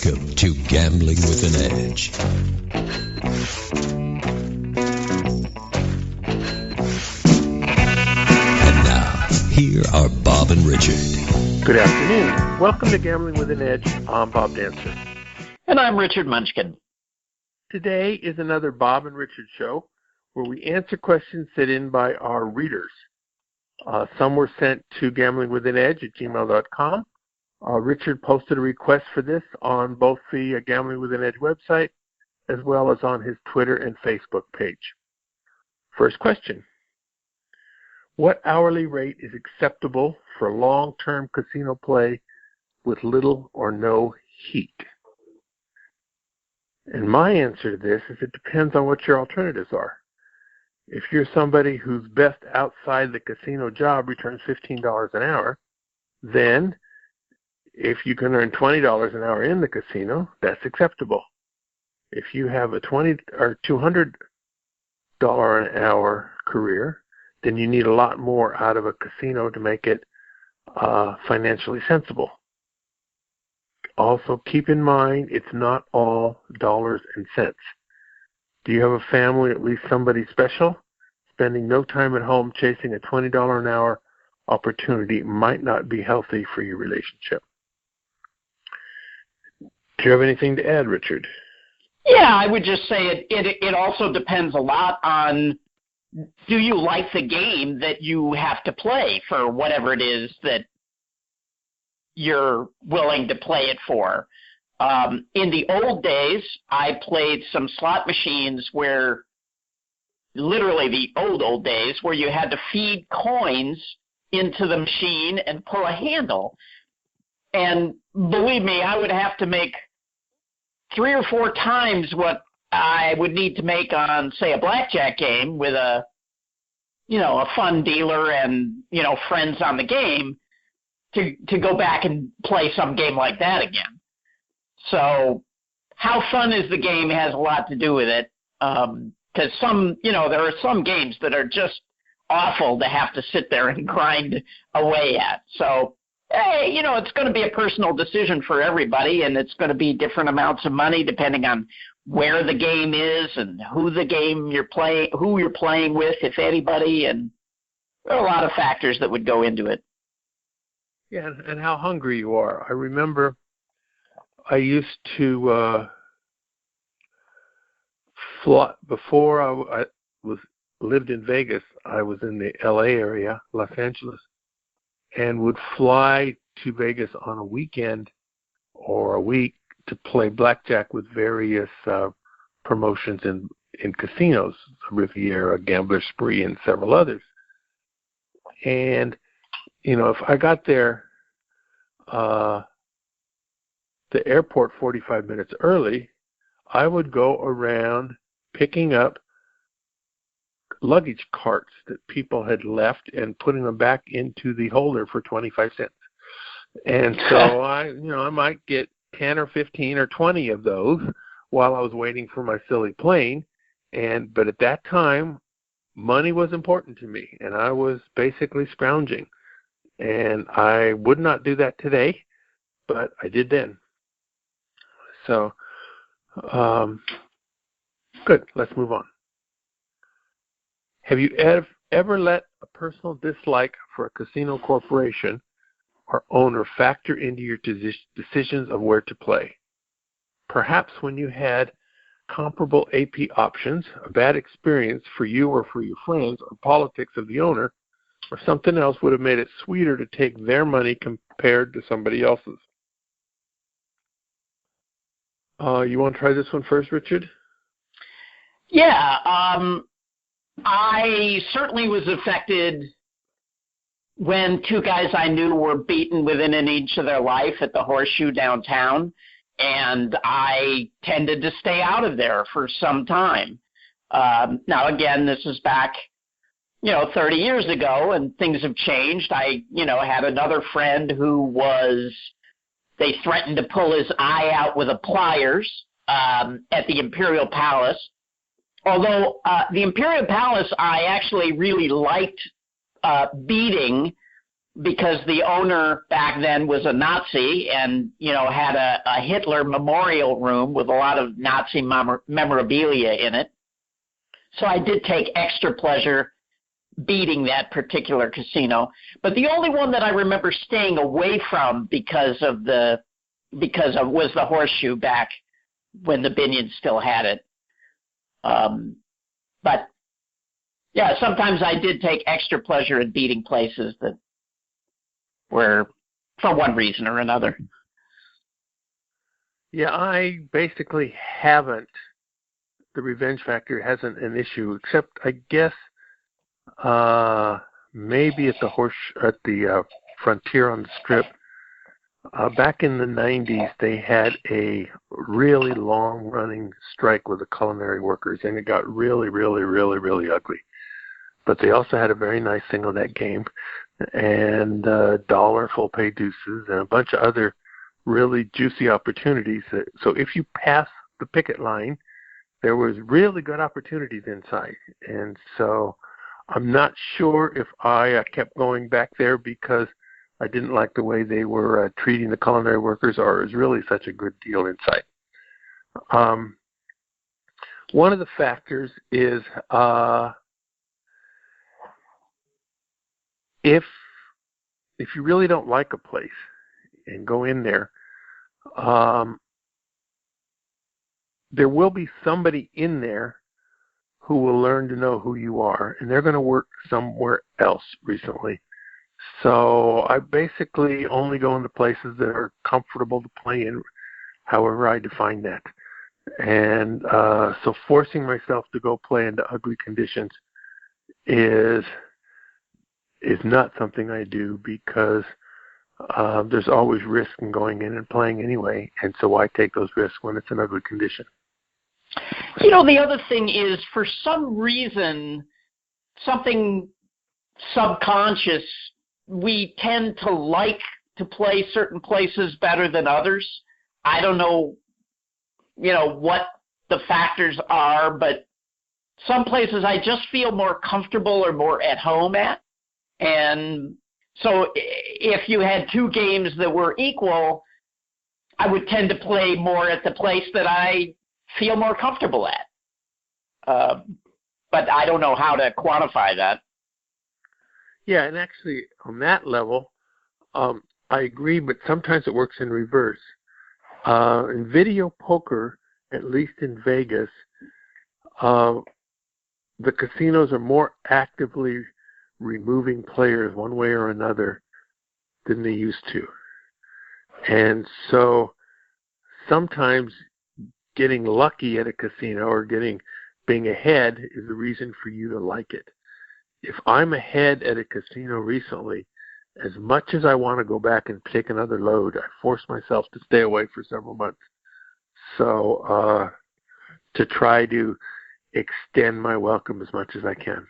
Welcome to Gambling with an Edge. And now, here are Bob and Richard. Good afternoon. Welcome to Gambling with an Edge. I'm Bob Dancer. And I'm Richard Munchkin. Today is another Bob and Richard show where we answer questions sent in by our readers. Some were sent to gamblingwithanedge@gmail.com. Richard posted a request for this on both the Gambling with an Edge website as well as on his Twitter and Facebook page. First question. What hourly rate is acceptable for long-term casino play with little or no heat? And my answer to this is it depends on what your alternatives are. If you're somebody whose best outside the casino job returns $15 an hour, then if you can earn $20 an hour in the casino, that's acceptable. If you have a $20 or $200 an hour career, then you need a lot more out of a casino to make it financially sensible. Also, keep in mind, it's not all dollars and cents. Do you have a family, at least somebody special? Spending no time at home chasing a $20 an hour opportunity might not be healthy for your relationship. Do you have anything to add, Richard? Yeah, I would just say it also depends a lot on, do you like the game that you have to play for whatever it is that you're willing to play it for? In the old days, I played some slot machines where, literally the old days, where you had to feed coins into the machine and pull a handle. And believe me, I would have to make 3 or 4 times what I would need to make on, say, a blackjack game with a fun dealer and, friends on the game to go back and play some game like that again. So how fun is the game has a lot to do with it. Because there are some games that are just awful to have to sit there and grind away at. So, hey, it's going to be a personal decision for everybody, and it's going to be different amounts of money depending on where the game is and who you're playing with, if anybody, and there are a lot of factors that would go into it. Yeah, and how hungry you are. I remember I used to fly before I lived in Vegas. I was in the LA area, Los Angeles, and would fly to Vegas on a weekend or a week to play blackjack with various promotions in casinos, Riviera, Gambler Spree, and several others. And, if I got there, the airport 45 minutes early, I would go around picking up luggage carts that people had left and putting them back into the holder for 25 cents. And so I might get 10 or 15 or 20 of those while I was waiting for my silly plane. But at that time, money was important to me, and I was basically scrounging. And I would not do that today, but I did then. So, good. Let's move on. Have you ever let a personal dislike for a casino corporation or owner factor into your decisions of where to play? Perhaps when you had comparable AP options, a bad experience for you or for your friends, or politics of the owner, or something else would have made it sweeter to take their money compared to somebody else's. You want to try this one first, Richard? Yeah, I certainly was affected when 2 guys I knew were beaten within an inch of their life at the Horseshoe downtown, and I tended to stay out of there for some time. Now, again, this is back, 30 years ago, and things have changed. I, had another friend who they threatened to pull his eye out with pliers at the Imperial Palace. Although the Imperial Palace I actually really liked beating because the owner back then was a Nazi and, had a Hitler memorial room with a lot of Nazi memorabilia in it. So I did take extra pleasure beating that particular casino. But the only one that I remember staying away from because of was the Horseshoe back when the Binions still had it. But yeah, sometimes I did take extra pleasure in beating places that were for one reason or another. Yeah, I basically haven't. The revenge factor hasn't an issue, except I guess maybe at the Frontier on the Strip. Back in the 90s, they had a really long-running strike with the culinary workers, and it got really, really, really, really ugly. But they also had a very nice single net game, and dollar full pay deuces, and a bunch of other really juicy opportunities. So if you pass the picket line, there was really good opportunities inside. And so I'm not sure if I kept going back there because I didn't like the way they were treating the culinary workers, or it was really such a good deal inside. One of the factors is if you really don't like a place and go in there, there will be somebody in there who will learn to know who you are, and they're going to work somewhere else recently. So I basically only go into places that are comfortable to play in, however I define that. And so forcing myself to go play into ugly conditions is not something I do, because there's always risk in going in and playing anyway, and so why take those risks when it's an ugly condition? The other thing is, for some reason, something subconscious, we tend to like to play certain places better than others. I don't know, what the factors are, but some places I just feel more comfortable or more at home at. And so if you had two games that were equal, I would tend to play more at the place that I feel more comfortable at. But I don't know how to quantify that. Yeah, and actually on that level, I agree, but sometimes it works in reverse. In video poker, at least in Vegas, the casinos are more actively removing players one way or another than they used to. And so sometimes getting lucky at a casino or being ahead is a reason for you to like it. If I'm ahead at a casino recently, as much as I want to go back and take another load, I force myself to stay away for several months. So to try to extend my welcome as much as I can.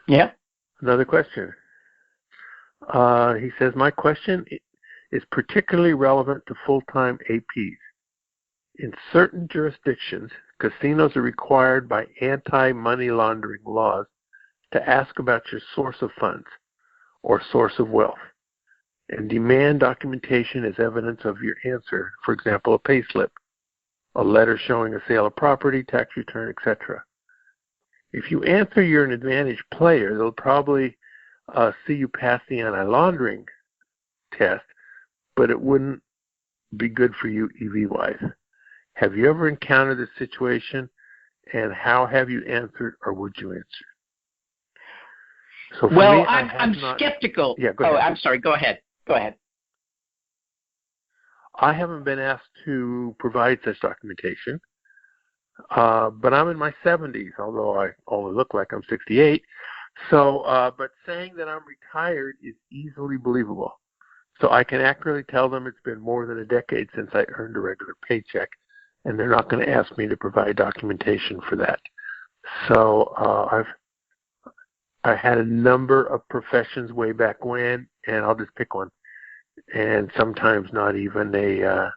Yeah. Another question. He says, my question is particularly relevant to full-time APs. In certain jurisdictions, casinos are required by anti-money laundering laws to ask about your source of funds or source of wealth and demand documentation as evidence of your answer, for example, a payslip, a letter showing a sale of property, tax return, etc. If you answer you're an advantaged player, they'll probably see you pass the anti-laundering test, but it wouldn't be good for you EV-wise. Have you ever encountered this situation, and how have you answered, or would you answer? So well, me, I'm skeptical. Yeah, go ahead. I'm sorry. Go ahead. I haven't been asked to provide such documentation, but I'm in my 70s, although I only look like I'm 68. So, but saying that I'm retired is easily believable. So I can accurately tell them it's been more than a decade since I earned a regular paycheck, and they're not going to ask me to provide documentation for that. So I had a number of professions way back when, and I'll just pick one. And sometimes not even a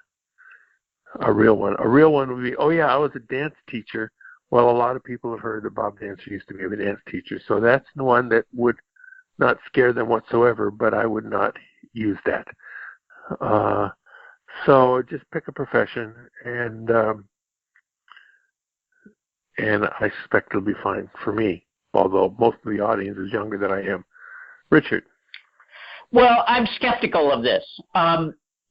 real one. A real one would be, oh yeah, I was a dance teacher. Well, a lot of people have heard that Bob Dancer used to be a dance teacher. So that's the one that would not scare them whatsoever, but I would not use that. So just pick a profession, and I suspect it'll be fine for me, although most of the audience is younger than I am. Richard. Well, I'm skeptical of this.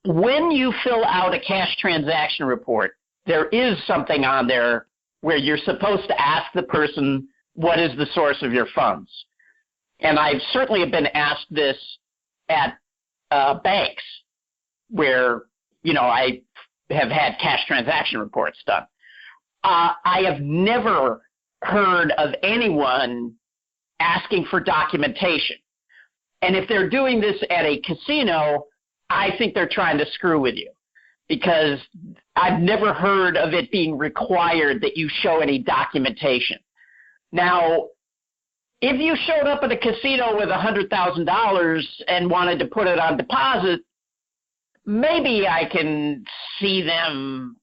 When you fill out a cash transaction report, there is something on there where you're supposed to ask the person, what is the source of your funds? And I've certainly been asked this at banks where, I have had cash transaction reports done. I have never heard of anyone asking for documentation. And if they're doing this at a casino, I think they're trying to screw with you, because I've never heard of it being required that you show any documentation. Now, if you showed up at a casino with $100,000 and wanted to put it on deposit, maybe I can see them,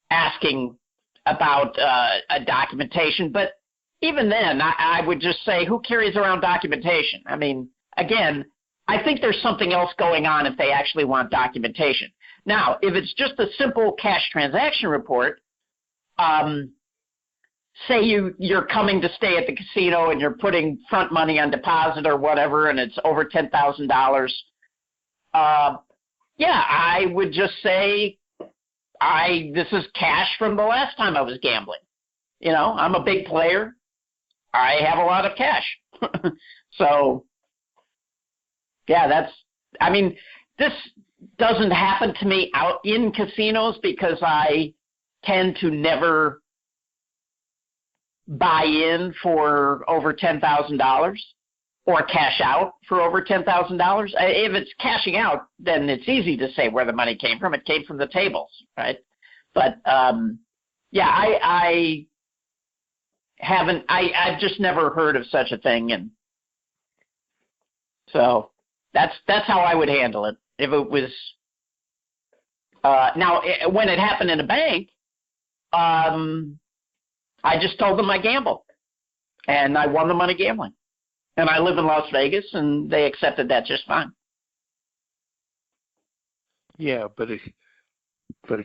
asking about a documentation. But even then, I would just say, who carries around documentation? I mean, again, I think there's something else going on if they actually want documentation. Now, if it's just a simple cash transaction report, say you're coming to stay at the casino and you're putting front money on deposit or whatever, and it's over $10,000, I would just say, this is cash from the last time I was gambling. I'm a big player. I have a lot of cash. So, this doesn't happen to me out in casinos because I tend to never buy in for over $10,000 or cash out for over $10,000. If it's cashing out, then it's easy to say where the money came from. It came from the tables, right? But, I've just never heard of such a thing. And so that's how I would handle it. If it was, now when it happened in a bank, I just told them I gamble, and I won the money gambling. And I live in Las Vegas, and they accepted that just fine. Yeah, but a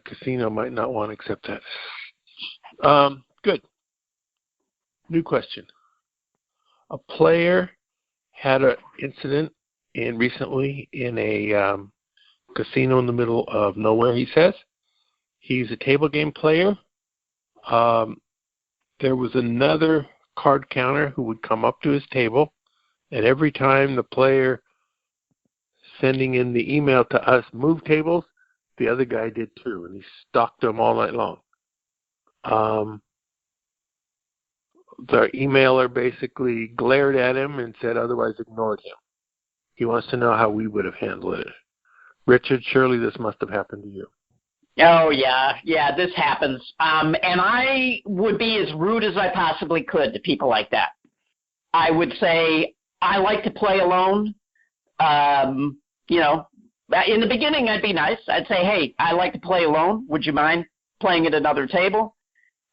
casino might not want to accept that. Good. New question. A player had an incident recently in a casino in the middle of nowhere, he says. He's a table game player. There was another card counter who would come up to his table, and every time the player sending in the email to us moved tables, the other guy did too, and he stalked them all night long. The emailer basically glared at him and said otherwise ignored him. He wants to know how we would have handled it. Richard, surely this must have happened to you. Oh, yeah, this happens. And I would be as rude as I possibly could to people like that. I would say, I like to play alone. In the beginning, I'd be nice. I'd say, hey, I like to play alone. Would you mind playing at another table?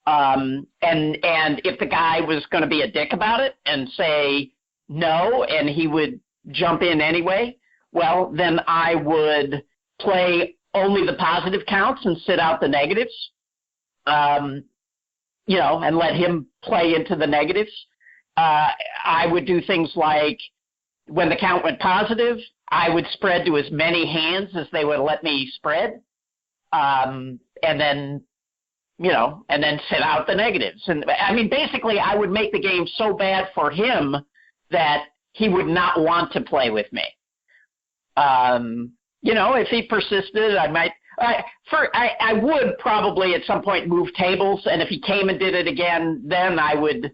And if the guy was going to be a dick about it and say no, and he would jump in anyway, well, then I would play only the positive counts and sit out the negatives, and let him play into the negatives. I would do things like when the count went positive, I would spread to as many hands as they would let me spread, and then sit out the negatives. And basically I would make the game so bad for him that he would not want to play with me. If he persisted, I would probably at some point move tables, and if he came and did it again, then I would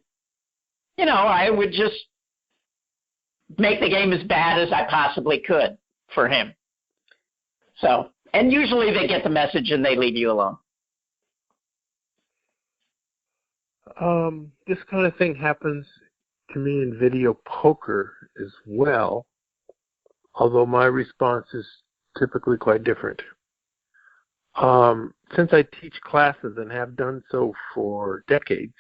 just make the game as bad as I possibly could for him. So, and usually they get the message and they leave you alone. This kind of thing happens to me in video poker as well, although my response is typically quite different. Since I teach classes and have done so for decades,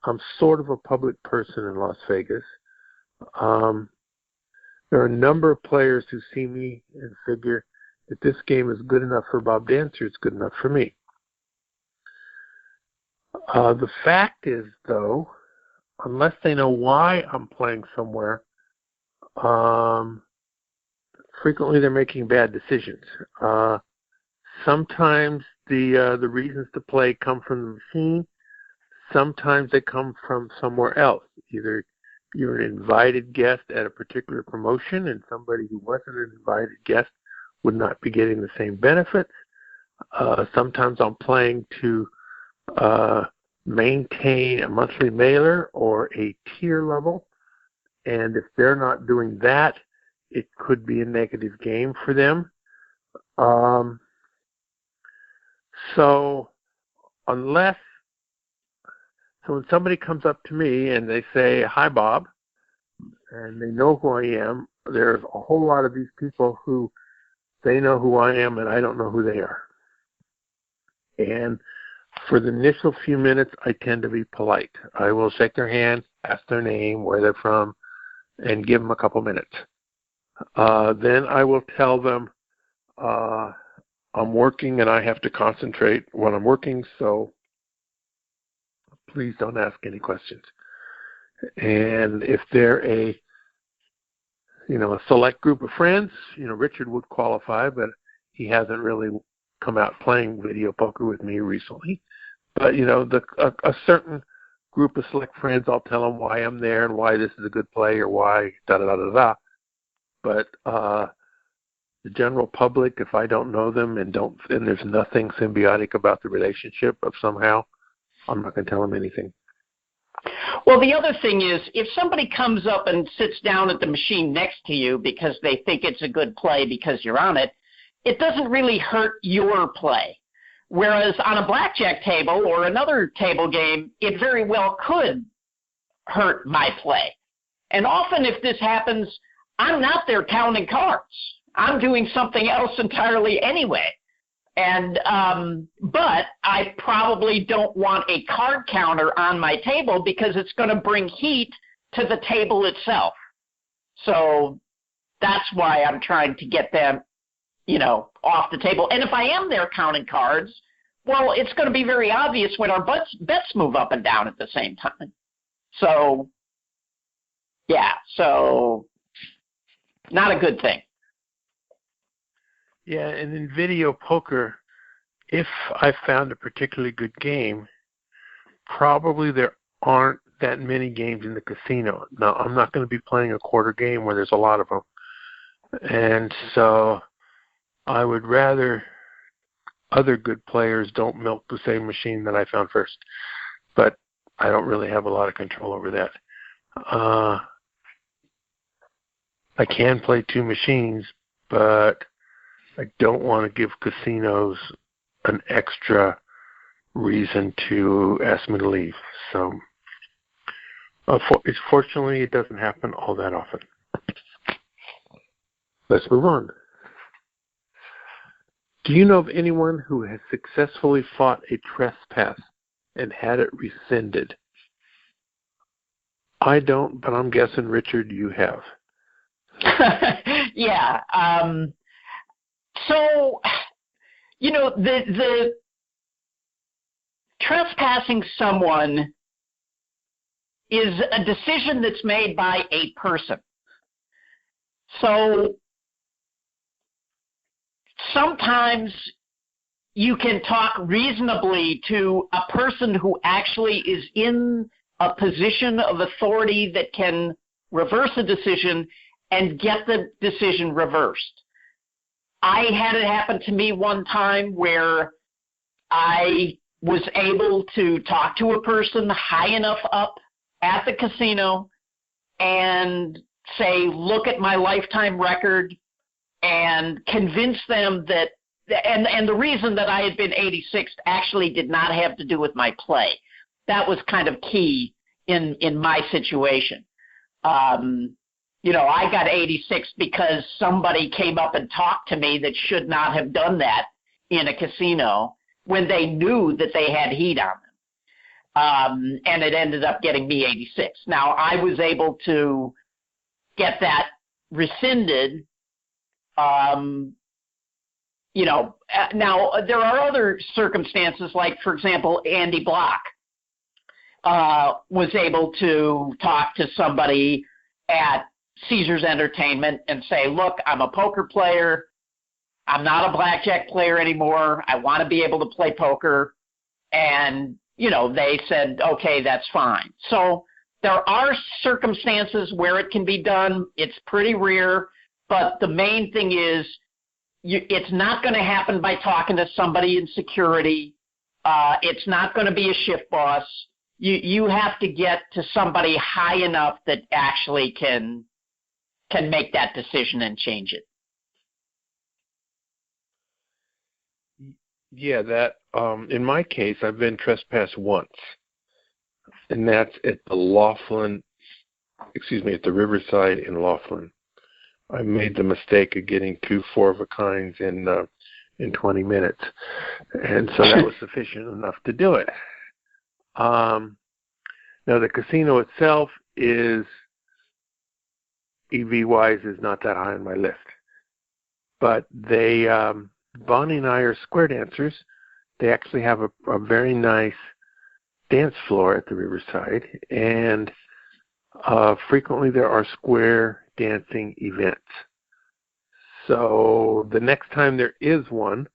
I'm sort of a public person in Las Vegas, There are a number of players who see me and figure that this game is good enough for Bob Dancer, it's good enough for me. The fact is, though, unless they know why I'm playing somewhere, frequently they're making bad decisions. Sometimes the reasons to play come from the machine. Sometimes they come from somewhere else. Either you're an invited guest at a particular promotion and somebody who wasn't an invited guest would not be getting the same benefits. Sometimes I'm playing to maintain a monthly mailer or a tier level, and if they're not doing that, it could be a negative game for them. So when somebody comes up to me and they say, "Hi, Bob," and they know who I am, there's a whole lot of these people who they know who I am and I don't know who they are. And for the initial few minutes, I tend to be polite. I will shake their hand, ask their name, where they're from, and give them a couple minutes. Then I will tell them I'm working and I have to concentrate when I'm working, so please don't ask any questions. And if they're a select group of friends, Richard would qualify, but he hasn't really come out playing video poker with me recently. But, a certain group of select friends, I'll tell them why I'm there and why this is a good play or why da-da-da-da-da. But the general public, if I don't know them and there's nothing symbiotic about the relationship of somehow, I'm not going to tell them anything. Well, the other thing is, if somebody comes up and sits down at the machine next to you because they think it's a good play because you're on it, it doesn't really hurt your play. Whereas on a blackjack table or another table game, it very well could hurt my play. And often if this happens, I'm not there counting cards. I'm doing something else entirely anyway. And but I probably don't want a card counter on my table because it's going to bring heat to the table itself. So that's why I'm trying to get them, off the table. And if I am there counting cards, well, it's going to be very obvious when our bets move up and down at the same time. So, yeah, not a good thing. Yeah, and in video poker, if I found a particularly good game, probably there aren't that many games in the casino. Now, I'm not going to be playing a quarter game where there's a lot of them. And so I would rather other good players don't milk the same machine that I found first. But I don't really have a lot of control over that. I can play two machines, but I don't want to give casinos an extra reason to ask me to leave. So, fortunately, it doesn't happen all that often. Let's move on. Do you know of anyone who has successfully fought a trespass and had it rescinded? I don't, but I'm guessing, Richard, you have. Yeah. So, the trespassing someone is a decision that's made by a person. So sometimes you can talk reasonably to a person who actually is in a position of authority that can reverse a decision and get the decision reversed. I had it happen to me one time where I was able to talk to a person high enough up at the casino and say, look at my lifetime record, and convince them that, and the reason that I had been 86th actually did not have to do with my play. That was kind of key in my situation. I got 86 because somebody came up and talked to me that should not have done that in a casino when they knew that they had heat on them. And it ended up getting me 86. Now, I was able to get that rescinded. Now there are other circumstances, like, for example, Andy Block was able to talk to somebody at Caesars Entertainment and say, look, I'm a poker player. I'm not a blackjack player anymore. I want to be able to play poker. And, they said, okay, that's fine. So there are circumstances where it can be done. It's pretty rare. But the main thing is it's not going to happen by talking to somebody in security. It's not going to be a shift boss. You have to get to somebody high enough that actually can make that decision and change it. Yeah, that in my case, I've been trespassed once, and that's at the Riverside in Laughlin. I made the mistake of getting 2 4-of-a-kinds in 20 minutes, and so that was sufficient enough to do it. Now the casino itself is EV-wise is not that high on my list, but they Bonnie and I are square dancers. They actually have a very nice dance floor at the Riverside, and frequently there are square dancing events. So the next time there is one,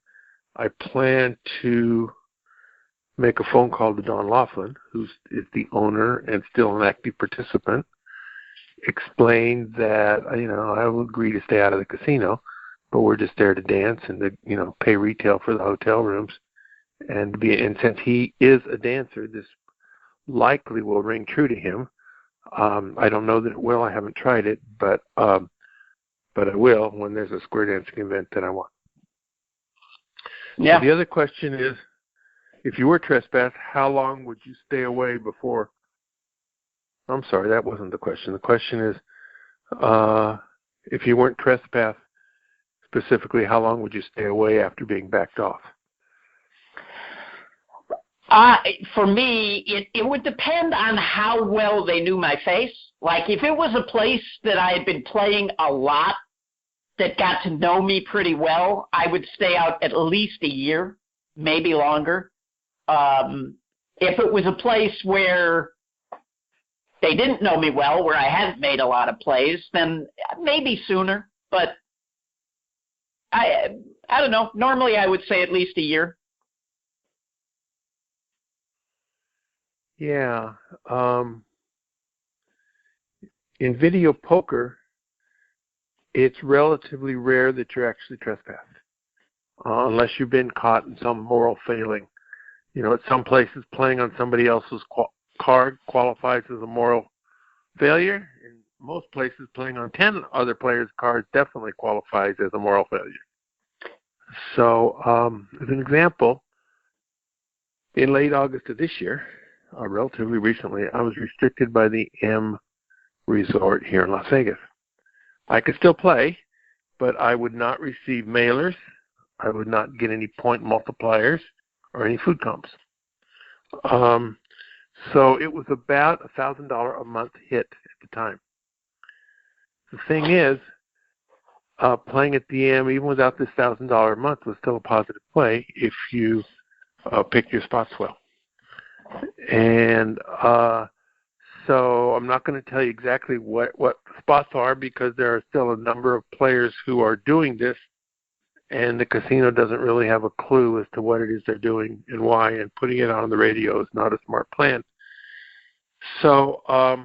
I plan to make a phone call to Don Laughlin, who is the owner and still an active participant, explain that, I will agree to stay out of the casino, but we're just there to dance and to, pay retail for the hotel rooms. And since he is a dancer, this likely will ring true to him. I don't know that it will. I haven't tried it, but I will when there's a square dancing event that I want. Yeah. So the other question is, if you were trespassed, how long would you stay away before? I'm sorry, that wasn't the question. The question is, if you weren't trespassed, specifically, how long would you stay away after being backed off? For me, it would depend on how well they knew my face. Like, if it was a place that I had been playing a lot that got to know me pretty well, I would stay out at least a year, maybe longer. If it was a place where they didn't know me well, where I hadn't made a lot of plays, then maybe sooner. But I don't know. Normally, I would say at least a year. Yeah. In video poker, it's relatively rare that you're actually trespassed, unless you've been caught in some moral failing. At some places, playing on somebody else's card qualifies as a moral failure. In most places, playing on 10 other players' cards definitely qualifies as a moral failure. So, as an example, in late August of this year, relatively recently, I was restricted by the M Resort here in Las Vegas. I could still play, but I would not receive mailers. I would not get any point multipliers or any food comps. So it was about $1,000 a month hit at the time. The thing is, playing at the M, even without this $1,000 a month, was still a positive play if you picked your spots well. And so I'm not going to tell you exactly what spots are, because there are still a number of players who are doing this, and the casino doesn't really have a clue as to what it is they're doing and why, and putting it on the radio is not a smart plan. So I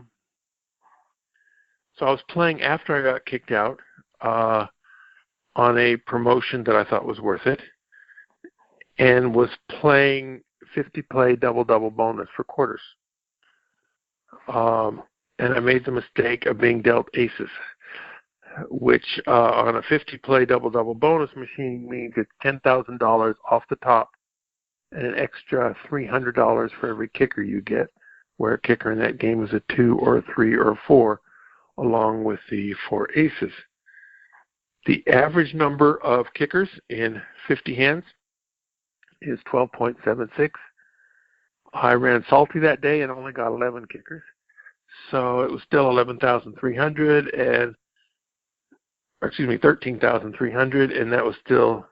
was playing after I got kicked out on a promotion that I thought was worth it, and was playing 50-play double-double bonus for quarters. And I made the mistake of being dealt aces, which on a 50-play double-double bonus machine means it's $10,000 off the top and an extra $300 for every kicker you get, where a kicker in that game is a 2 or a 3 or a 4, along with the 4 aces. The average number of kickers in 50 hands is 12.76. I ran salty that day and only got 11 kickers. So it was still 13,300, and that was still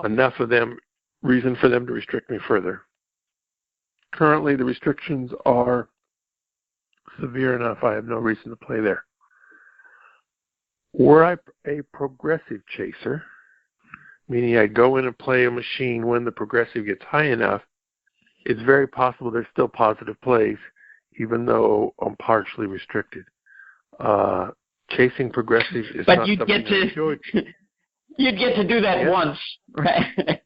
enough of them, reason for them to restrict me further. Currently, the restrictions are severe enough. I have no reason to play there. Were I a progressive chaser, meaning I go in and play a machine when the progressive gets high enough, it's very possible there's still positive plays, even though I'm partially restricted. Chasing progressive is but not you'd something get to I enjoy. you'd get to do that once, right?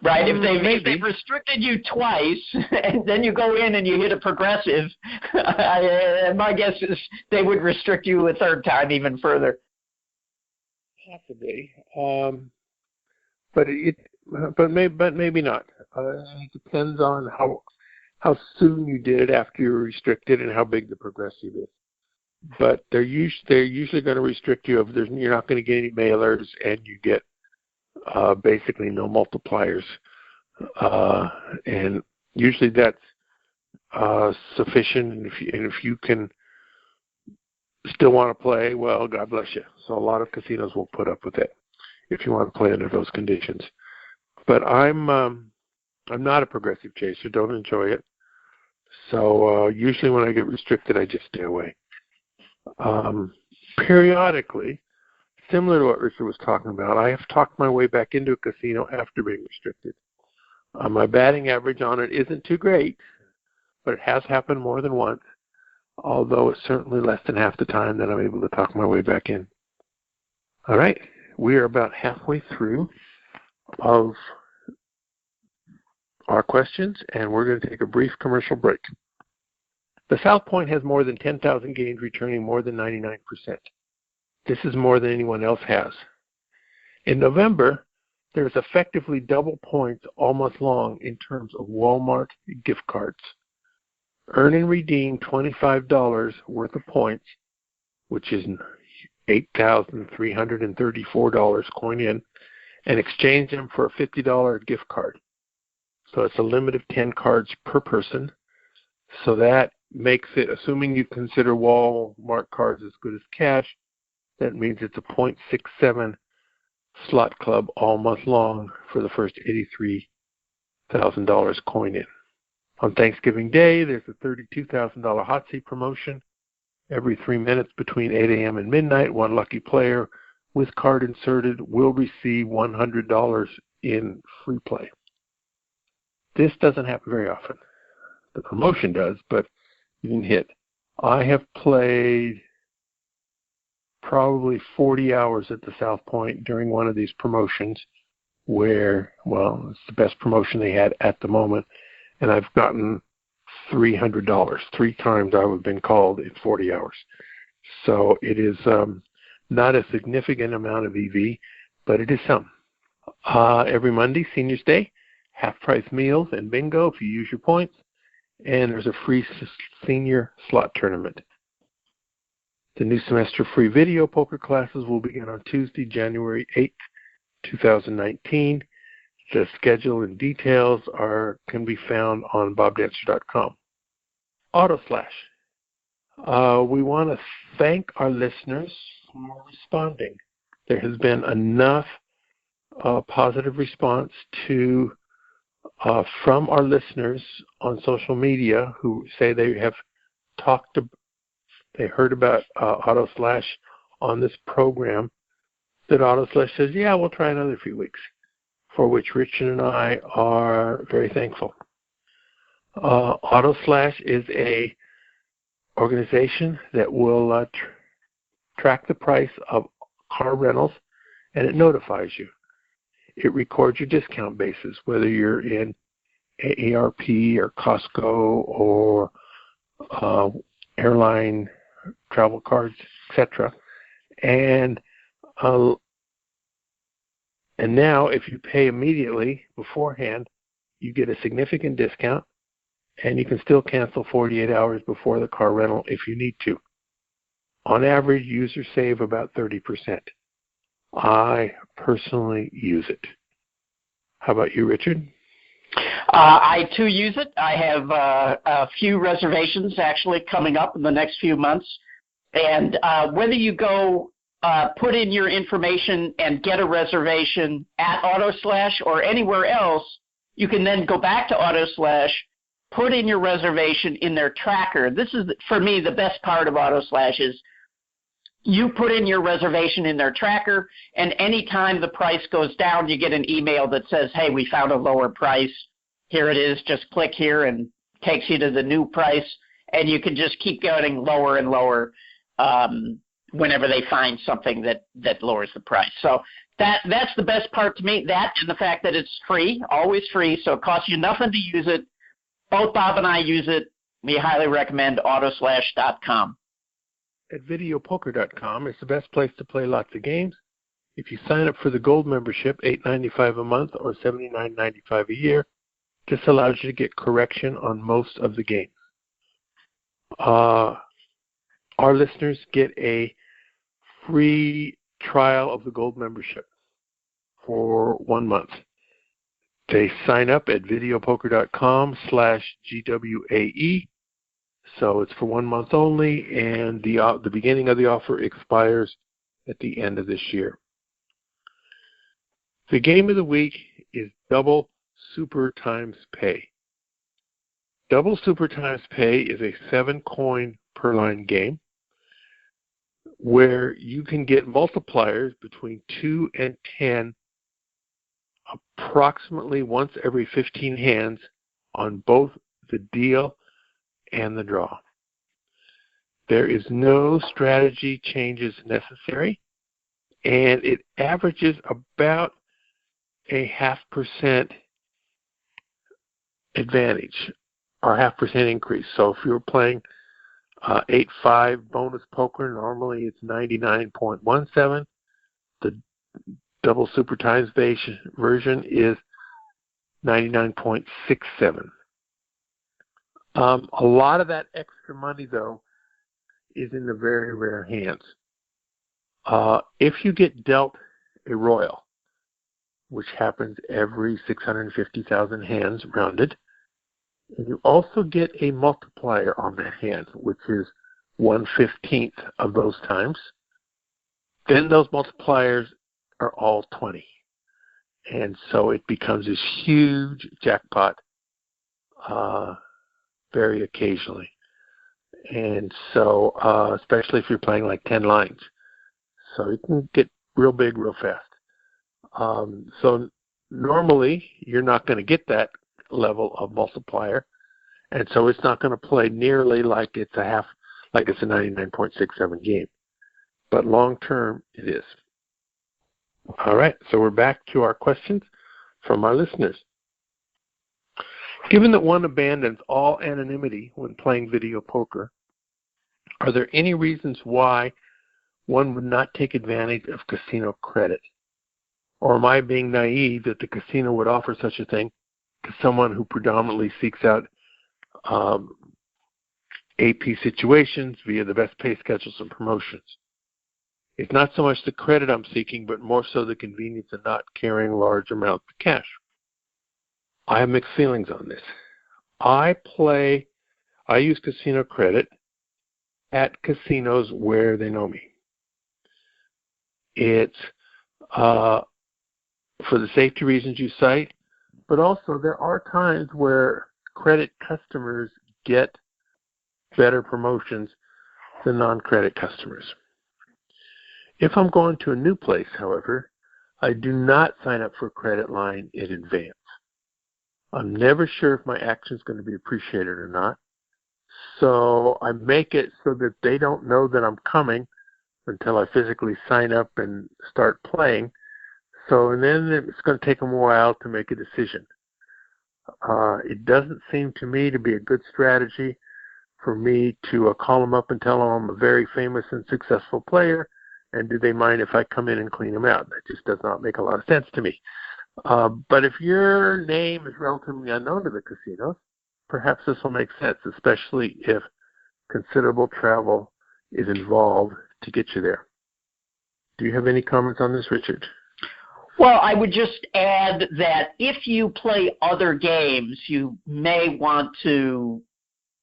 Right. If they've restricted you twice, and then you go in and you hit a progressive, my guess is they would restrict you a third time even further. Possibly, but maybe not. It depends on how soon you did it after you were restricted and how big the progressive is. But they're usually going to restrict you if you're not going to get any mailers and you get basically no multipliers, and usually that's sufficient. And if you can still want to play, well, God bless you. So a lot of casinos will put up with it if you want to play under those conditions. But I'm not a progressive chaser. Don't enjoy it. So usually when I get restricted, I just stay away. Periodically, similar to what Richard was talking about, I have talked my way back into a casino after being restricted. My batting average on it isn't too great, but it has happened more than once, although it's certainly less than half the time that I'm able to talk my way back in. All right, we are about halfway through of our questions, and we're going to take a brief commercial break. The SouthPoint has more than 10,000 games returning more than 99%. This is more than anyone else has. In November, there's effectively double points all month long in terms of Walmart gift cards. Earn and redeem $25 worth of points, which is $8,334 coin in, and exchange them for a $50 gift card. So it's a limit of 10 cards per person. So that makes it, assuming you consider Walmart cards as good as cash, that means it's a .67 slot club all month long for the first $83,000 coin in. On Thanksgiving Day, there's a $32,000 hot seat promotion. Every 3 minutes between 8 a.m. and midnight, one lucky player with card inserted will receive $100 in free play. This doesn't happen very often. The promotion does, but you didn't hit. I have played probably 40 hours at the SouthPoint during one of these promotions where, well, it's the best promotion they had at the moment, and I've gotten $300. 3 times I have been called in 40 hours. So it is not a significant amount of EV, but it is some. Every Monday, Seniors Day, half-price meals and bingo if you use your points, and there's a free senior slot tournament. The new semester free video poker classes will begin on Tuesday, January 8th, 2019. The schedule and details can be found on bobdancer.com. AutoSlash. We want to thank our listeners for responding. There has been enough positive response from our listeners on social media who say they have they heard about AutoSlash on this program, that AutoSlash says, yeah, we'll try another few weeks, for which Richard and I are very thankful. AutoSlash is a organization that will track the price of car rentals, and it notifies you. It records your discount basis, whether you're in AARP or Costco or airline travel cards, etc. And now, if you pay immediately beforehand, you get a significant discount, and you can still cancel 48 hours before the car rental if you need to. On average, users save about 30%. I personally use it. How about you, Richard? I too use it. I have a few reservations actually coming up in the next few months. And whether you go put in your information and get a reservation at AutoSlash or anywhere else, you can then go back to AutoSlash, put in your reservation in their tracker. This is, for me, the best part of AutoSlash is you put in your reservation in their tracker, and anytime the price goes down, you get an email that says, hey, we found a lower price. Here it is. Just click here and takes you to the new price, and you can just keep going lower and lower whenever they find something that lowers the price. So that's the best part to me, that and the fact that it's free, always free, so it costs you nothing to use it. Both Bob and I use it. We highly recommend autoslash.com. At videopoker.com, it's the best place to play lots of games. If you sign up for the gold membership, $8.95 a month or $79.95 a year, this allows you to get correction on most of the games. Our listeners get a free trial of the gold membership for 1 month. They sign up at videopoker.com/GWAE. So it's for 1 month only, and the beginning of the offer expires at the end of this year. The game of the week is Double Super Times Pay. Double Super Times Pay is a 7-coin per line game where you can get multipliers between 2 and 10 approximately once every 15 hands on both the deal and the draw. There is no strategy changes necessary, and it averages about a 0.5% advantage or 0.5% increase. So if you're playing 8-5 bonus poker, normally it's 99.17. The double super times version is 99.67. A lot of that extra money, though, is in the very rare hands. If you get dealt a royal, which happens every 650,000 hands rounded, and you also get a multiplier on that hand, which is 1/15 of those times, then those multipliers are all 20. And so it becomes this huge jackpot very occasionally. And so, especially if you're playing like 10 lines. So it can get real big real fast. So normally you're not going to get that level of multiplier. And so it's not going to play nearly like it's a 99.67 game. But long term, it is. All right, so we're back to our questions from our listeners. Given that one abandons all anonymity when playing video poker, are there any reasons why one would not take advantage of casino credit? Or am I being naive that the casino would offer such a thing to someone who predominantly seeks out AP situations via the best pay schedules and promotions? It's not so much the credit I'm seeking, but more so the convenience of not carrying large amounts of cash. I have mixed feelings on this. I use casino credit at casinos where they know me. It's for the safety reasons you cite, but also there are times where credit customers get better promotions than non-credit customers. If I'm going to a new place, however, I do not sign up for a credit line in advance. I'm never sure if my action is going to be appreciated or not. So I make it so that they don't know that I'm coming until I physically sign up and start playing. And then it's going to take them a while to make a decision. It doesn't seem to me to be a good strategy for me to call them up and tell them I'm a very famous and successful player, and do they mind if I come in and clean them out? That just does not make a lot of sense to me. But if your name is relatively unknown to the casinos, perhaps this will make sense, especially if considerable travel is involved to get you there. Do you have any comments on this, Richard? Well, I would just add that if you play other games, you may want to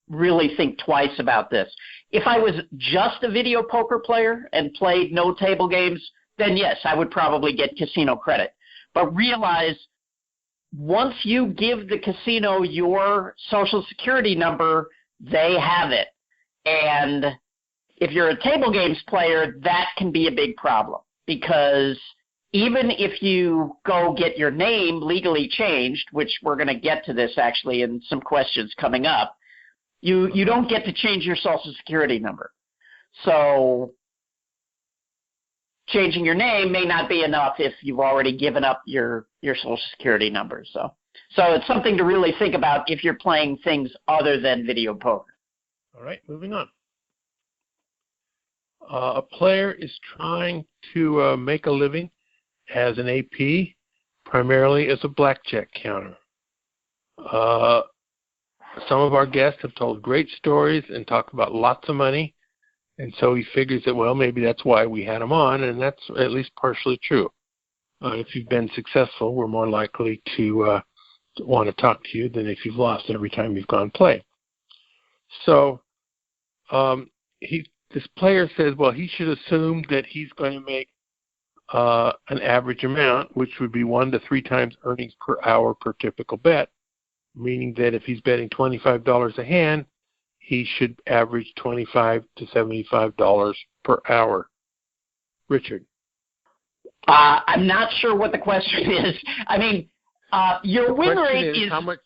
really think twice about this. If I was just a video poker player and played no table games, then yes, I would probably get casino credit. But realize once you give the casino your social security number, they have it. And if you're a table games player, that can be a big problem, because even if you go get your name legally changed, which we're going to get to this actually in some questions coming up, you don't get to change your social security number. So changing your name may not be enough if you've already given up your social security number. So it's something to really think about if you're playing things other than video poker. All right, moving on. A player is trying to make a living as an AP, primarily as a blackjack counter. Some of our guests have told great stories and talked about lots of money, and so he figures that, well, maybe that's why we had him on, and that's at least partially true. If you've been successful, we're more likely to want to talk to you than if you've lost every time you've gone play. So this player says, well, he should assume that he's going to make an average amount, which would be 1 to 3 times earnings per hour per typical bet, meaning that if he's betting $25 a hand, he should average $25 to $75 per hour. Richard? I'm not sure what the question is. I mean, your win rate is how much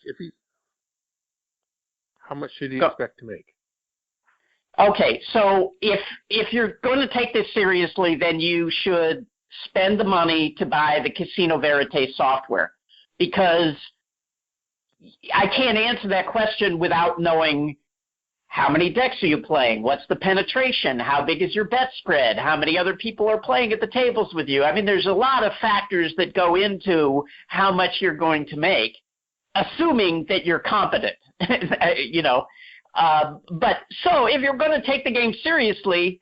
should he expect to make? Okay, so if you're going to take this seriously, then you should spend the money to buy the Casino Verite software, because I can't answer that question without knowing how many decks are you playing, what's the penetration, how big is your bet spread, how many other people are playing at the tables with you. I mean, there's a lot of factors that go into how much you're going to make, assuming that you're competent, you know. But so if you're going to take the game seriously,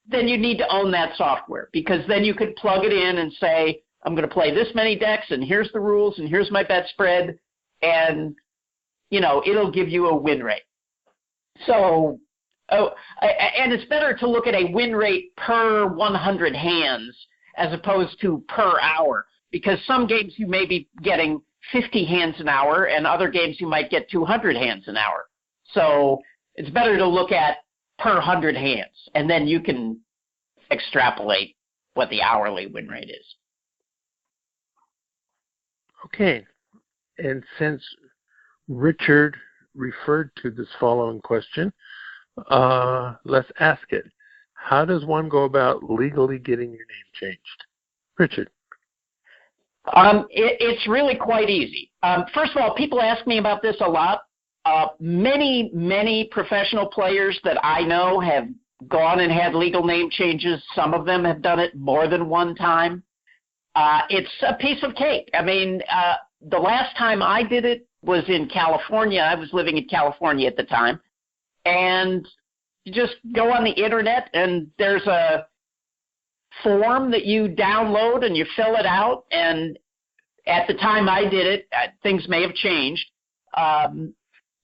then you need to own that software, because then you could plug it in and say, I'm going to play this many decks, and here's the rules, and here's my bet spread, and, you know, it'll give you a win rate. So, and it's better to look at a win rate per 100 hands as opposed to per hour, because some games you may be getting 50 hands an hour, and other games you might get 200 hands an hour. So it's better to look at per 100 hands, and then you can extrapolate what the hourly win rate is. Okay, and since Richard referred to this following question, let's ask it. How does one go about legally getting your name changed? Richard. It's really quite easy. First of all, people ask me about this a lot. Many professional players that I know have gone and had legal name changes. Some of them have done it more than one time. It's a piece of cake. I mean, the last time I did it was in California. I was living in California at the time. And you just go on the internet, and there's a form that you download, and you fill it out. And at the time I did it, things may have changed.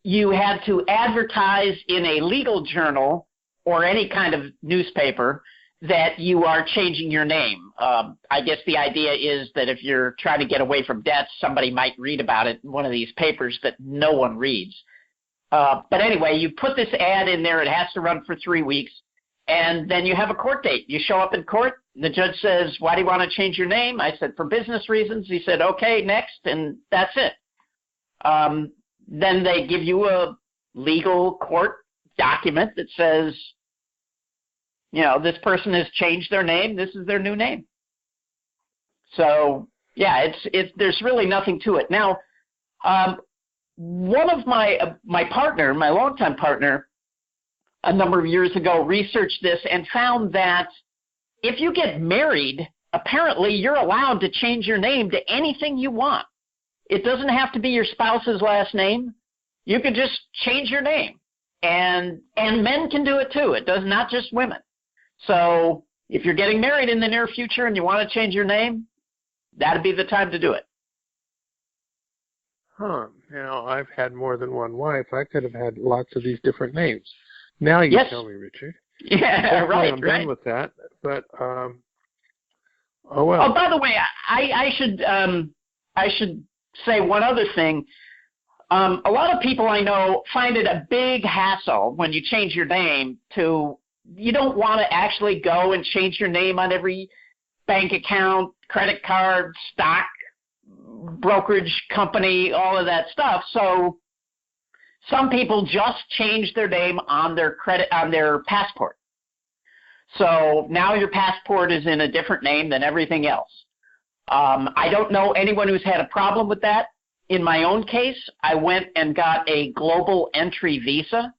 You had to advertise in a legal journal or any kind of newspaper that you are changing your name. I guess the idea is that if you're trying to get away from debts, somebody might read about it in one of these papers that no one reads. But anyway, you put this ad in there. It has to run for 3 weeks, and then you have a court date. You show up in court. The judge says, why do you want to change your name? I said, for business reasons. He said, okay, next, and that's it. Then they give you a legal court document that says, you know, this person has changed their name. This is their new name. So, yeah, there's really nothing to it. Now, one of my longtime partner, a number of years ago, researched this and found that if you get married, apparently you're allowed to change your name to anything you want. It doesn't have to be your spouse's last name. You can just change your name. And men can do it too. It does not just women. So if you're getting married in the near future and you want to change your name, that'd be the time to do it. Huh. Now, I've had more than one wife. I could have had lots of these different names. Now you Yes. tell me, Richard. Yeah, right. I'm done with that. But, oh well. Oh, by the way, I should say one other thing. A lot of people I know find it a big hassle when you change your name to, you don't want to actually go and change your name on every bank account, credit card, stock, brokerage company, all of that stuff. So some people just change their name on their passport. So now your passport is in a different name than everything else. I don't know anyone who's had a problem with that. In my own case, I went and got a global entry visa,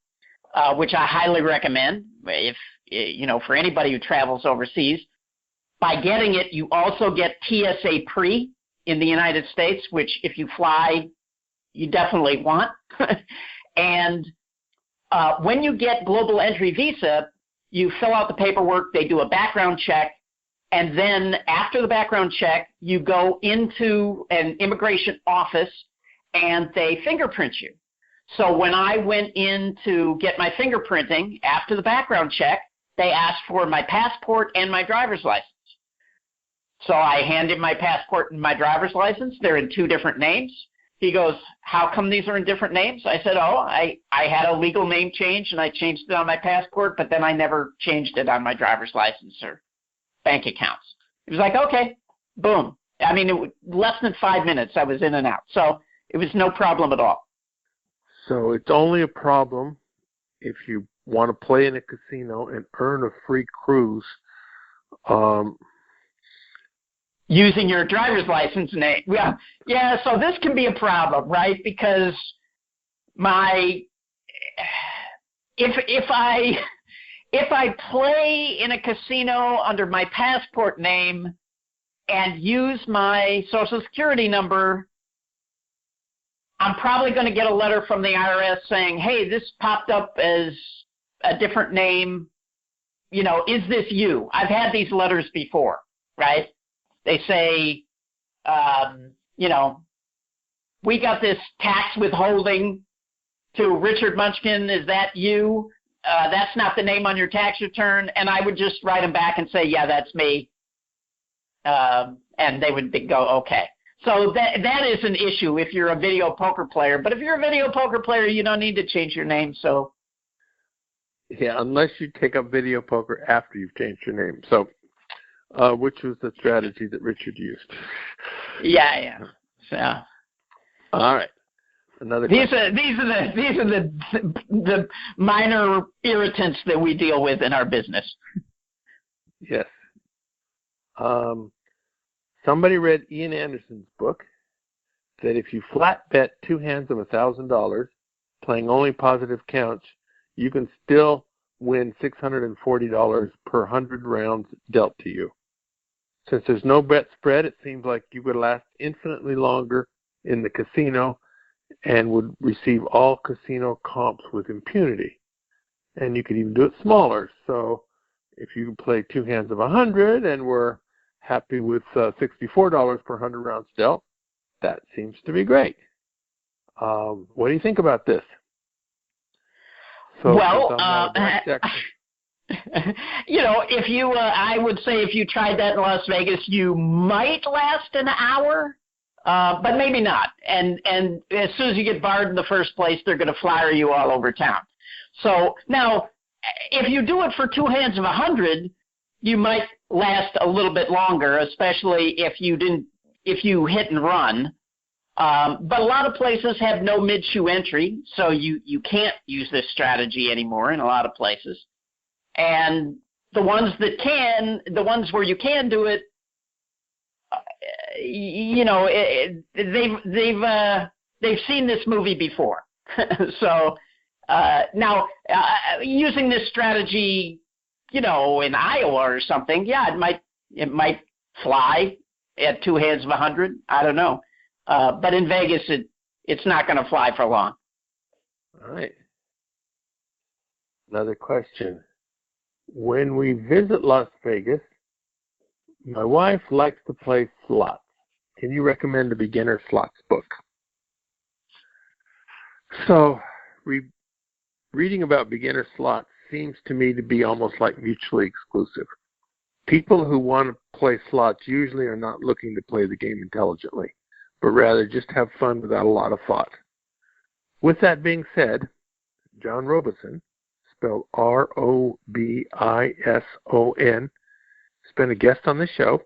which I highly recommend if, for anybody who travels overseas. By getting it, you also get TSA pre in the United States, which if you fly, you definitely want. And when you get global entry visa, you fill out the paperwork, they do a background check, and then after the background check, you go into an immigration office and they fingerprint you. So when I went in to get my fingerprinting after the background check, they asked for my passport and my driver's license. So I handed my passport and my driver's license. They're in two different names. He goes, how come these are in different names? I said, I had a legal name change and I changed it on my passport, but then I never changed it on my driver's license or bank accounts. He was like, okay, boom. I mean, less than 5 minutes I was in and out. So it was no problem at all. So it's only a problem if you want to play in a casino and earn a free cruise. Using your driver's license name. Well, yeah, so this can be a problem, right? Because if I play in a casino under my passport name and use my Social Security number, I'm probably going to get a letter from the IRS saying, hey, this popped up as a different name. Is this you? I've had these letters before, right? They say, we got this tax withholding to Richard Munchkin. Is that you? That's not the name on your tax return. And I would just write them back and say, yeah, that's me. And they would go, okay. So that is an issue if you're a video poker player. But if you're a video poker player, you don't need to change your name. So yeah, unless you take up video poker after you've changed your name. So. Which was the strategy that Richard used. Yeah. So. All right. Another. These are the minor irritants that we deal with in our business. Yes. Somebody read Ian Anderson's book that if you flat bet two hands of $1,000, playing only positive counts, you can still win $640 per 100 rounds dealt to you. Since there's no bet spread, it seems like you would last infinitely longer in the casino and would receive all casino comps with impunity. And you could even do it smaller. So if you play two hands of 100 and we're happy with $64 per 100 rounds dealt, that seems to be great. What do you think about this? So, well, if I would say if you tried that in Las Vegas, you might last an hour, but maybe not. And as soon as you get barred in the first place, they're going to flyer you all over town. So now, if you do it for two hands of 100, you might last a little bit longer, especially if you hit and run. But a lot of places have no mid-shoe entry, so you can't use this strategy anymore in a lot of places. And the ones where you can do it, they've seen this movie before. So now using this strategy, in Iowa or something, yeah, it might fly at two hands of 100. I don't know. But in Vegas, it's not going to fly for long. All right. Another question. When we visit Las Vegas, my wife likes to play slots. Can you recommend a beginner slots book? So, reading about beginner slots seems to me to be almost like mutually exclusive. People who want to play slots usually are not looking to play the game intelligently, but rather just have fun without a lot of thought. With that being said, John Robison, spelled Robison, has been a guest on the show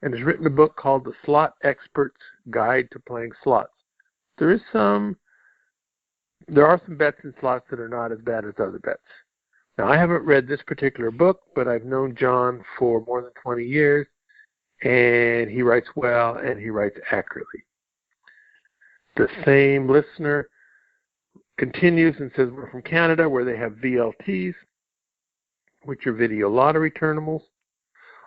and has written a book called The Slot Expert's Guide to Playing Slots. There are some bets in slots that are not as bad as other bets. Now, I haven't read this particular book, but I've known John for more than 20 years, and he writes well and he writes accurately. The same listener continues and says, we're from Canada, where they have VLTs, which are video lottery tournaments.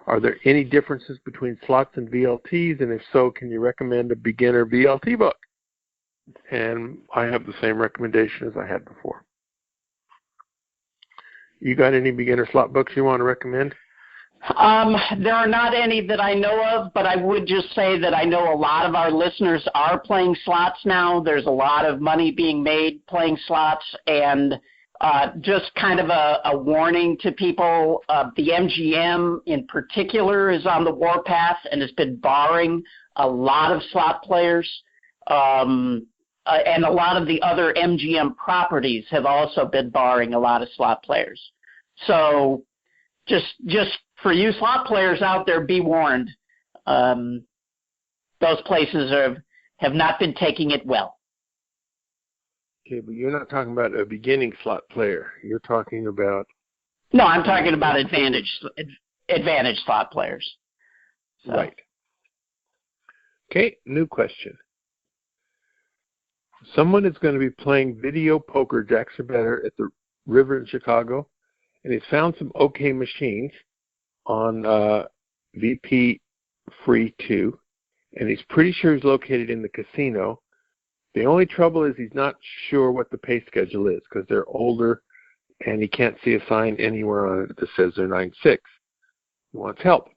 Are there any differences between slots and VLTs? And if so, can you recommend a beginner VLT book? And I have the same recommendation as I had before. You got any beginner slot books you want to recommend? There are not any that I know of, but I would just say that I know a lot of our listeners are playing slots now. There's a lot of money being made playing slots, and just kind of a warning to people, the MGM in particular is on the warpath and has been barring a lot of slot players, and a lot of the other MGM properties have also been barring a lot of slot players. So just for you slot players out there, be warned. Those places have not been taking it well. Okay, but you're not talking about a beginning slot player. You're talking about... No, I'm talking about advantage slot players. So. Right. Okay, new question. Someone is going to be playing video poker, jacks or better, at the river in Chicago, and he's found some okay machines on VP Free 2, and he's pretty sure he's located in the casino. The only trouble is he's not sure what the pay schedule is because they're older and he can't see a sign anywhere on it that says they're 9-6. He wants help.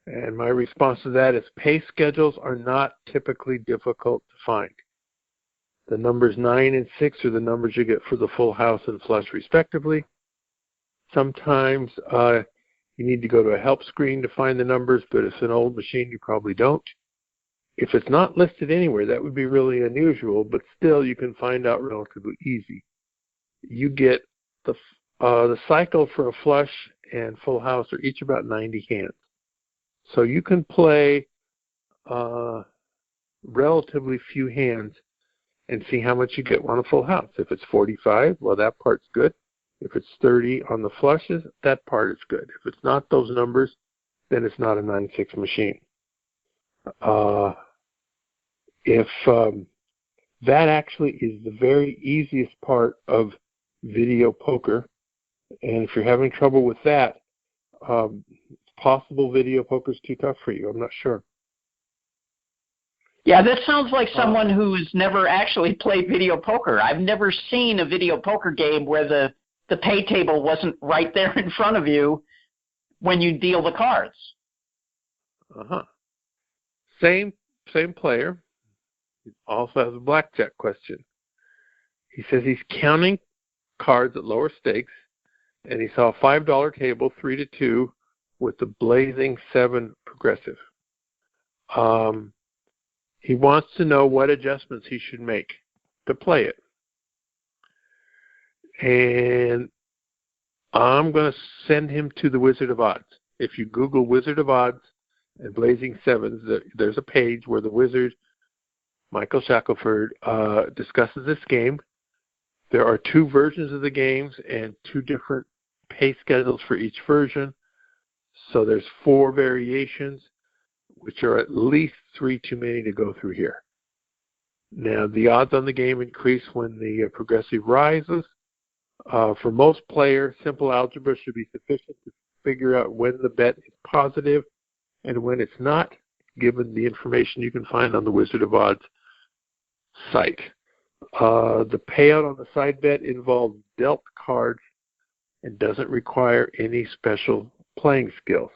And my response to that is pay schedules are not typically difficult to find. The numbers 9 and 6 are the numbers you get for the full house and flush respectively. Sometimes you need to go to a help screen to find the numbers, but if it's an old machine, you probably don't. If it's not listed anywhere, that would be really unusual, but still you can find out relatively easy. You get the cycle for a flush and full house are each about 90 hands. So you can play relatively few hands and see how much you get on a full house. If it's 45, well, that part's good. If it's 30 on the flushes, that part is good. If it's not those numbers, then it's not a 9-6 machine. If that actually is the very easiest part of video poker, and if you're having trouble with that, possible video poker is too tough for you. I'm not sure. Yeah, that sounds like someone who's never actually played video poker. I've never seen a video poker game where the pay table wasn't right there in front of you when you deal the cards. Same player. He also has a blackjack question. He says he's counting cards at lower stakes, and he saw a $5 table, 3-2, with the blazing 7 progressive. He wants to know what adjustments he should make to play it. And I'm going to send him to the Wizard of Odds. If you Google Wizard of Odds and Blazing Sevens, there's a page where the wizard, Michael Shackelford, discusses this game. There are 2 versions of the games and 2 different pay schedules for each version. So there's 4 variations, which are at least 3 too many to go through here. Now, the odds on the game increase when the progressive rises. For most players, simple algebra should be sufficient to figure out when the bet is positive and when it's not, given the information you can find on the Wizard of Odds site. The payout on the side bet involves dealt cards and doesn't require any special playing skills.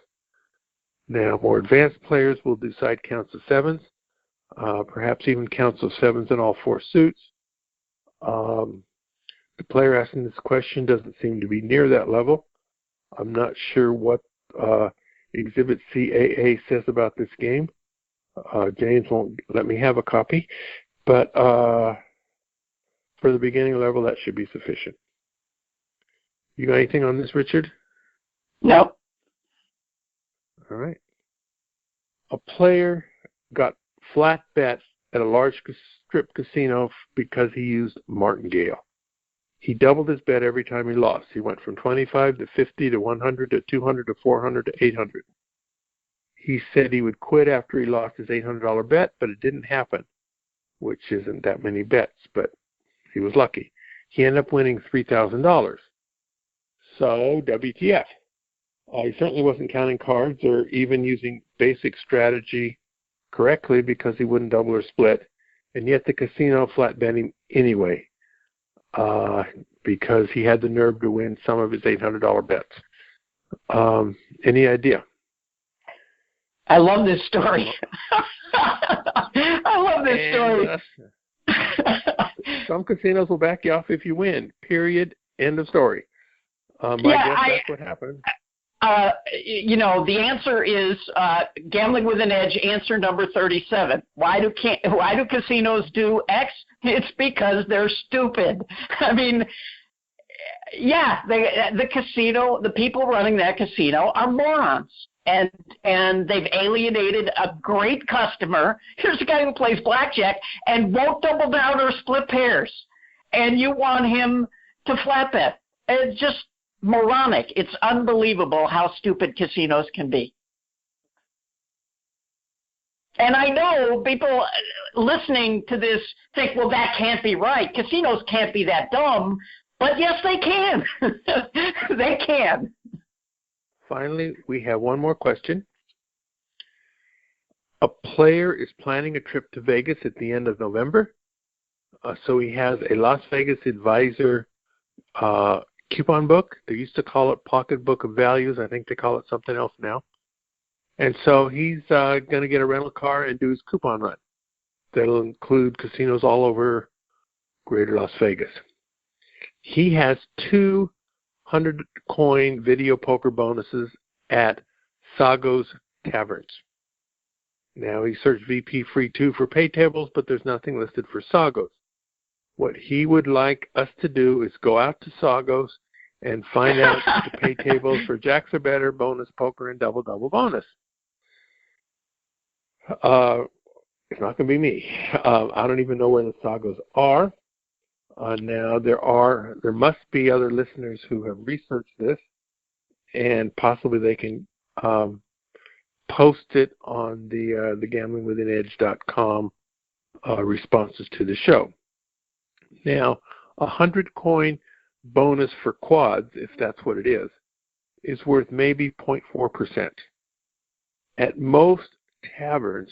Now, more advanced players will do side counts of sevens, perhaps even counts of sevens in all four suits. The player asking this question doesn't seem to be near that level. I'm not sure what Exhibit CAA says about this game. James won't let me have a copy, but for the beginning level, that should be sufficient. You got anything on this, Richard? No. All right. A player got flat bets at a large strip casino because he used Martingale. He doubled his bet every time he lost. He went from 25 to 50 to 100 to 200 to 400 to 800. He said he would quit after he lost his $800 bet, but it didn't happen, which isn't that many bets, but he was lucky. He ended up winning $3,000. So, WTF. He certainly wasn't counting cards or even using basic strategy correctly because he wouldn't double or split, and yet the casino flat bet him anyway because he had the nerve to win some of his $800 bets. Any idea? I love this story. I love this story. Some casinos will back you off if you win. Period. End of story. My guess that's what happened. The answer is Gambling with an Edge, answer number 37. Why do casinos do X? It's because they're stupid. I mean, yeah, the casino, the people running that casino are morons. And they've alienated a great customer. Here's a guy who plays blackjack and won't double down or split pairs. And you want him to flat bet. It's just moronic. It's unbelievable how stupid casinos can be. And I know people listening to this think, well, that can't be right. Casinos can't be that dumb. But yes, they can. They can. Finally, we have one more question. A player is planning a trip to Vegas at the end of November. So he has a Las Vegas Advisor coupon book. They used to call it Pocket Book of Values. I think they call it something else now. And so he's going to get a rental car and do his coupon run. That'll include casinos all over greater Las Vegas. He has 200-coin video poker bonuses at Sago's Taverns. Now, he searched VP Free 2 for pay tables, but there's nothing listed for Sago's. What he would like us to do is go out to Sago's and find out the pay tables for Jacks or Better, bonus poker, and double-double bonus. It's not going to be me. I don't even know where the Sago's are. Now, there must be other listeners who have researched this, and possibly they can post it on the gamblingwithanedge.com responses to the show. Now, 100-coin bonus for quads, if that's what it is worth maybe 0.4%. At most taverns,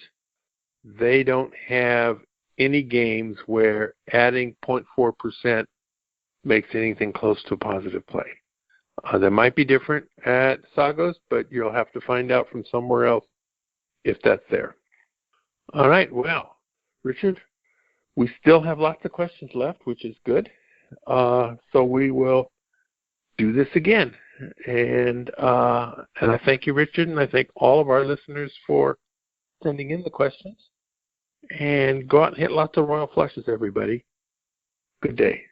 they don't have any games where adding 0.4% makes anything close to a positive play. That might be different at Sago's, but you'll have to find out from somewhere else if that's there. All right, well, Richard, we still have lots of questions left, which is good. So we will do this again. And I thank you, Richard, and I thank all of our listeners for sending in the questions. And go out and hit lots of royal flushes, everybody. Good day.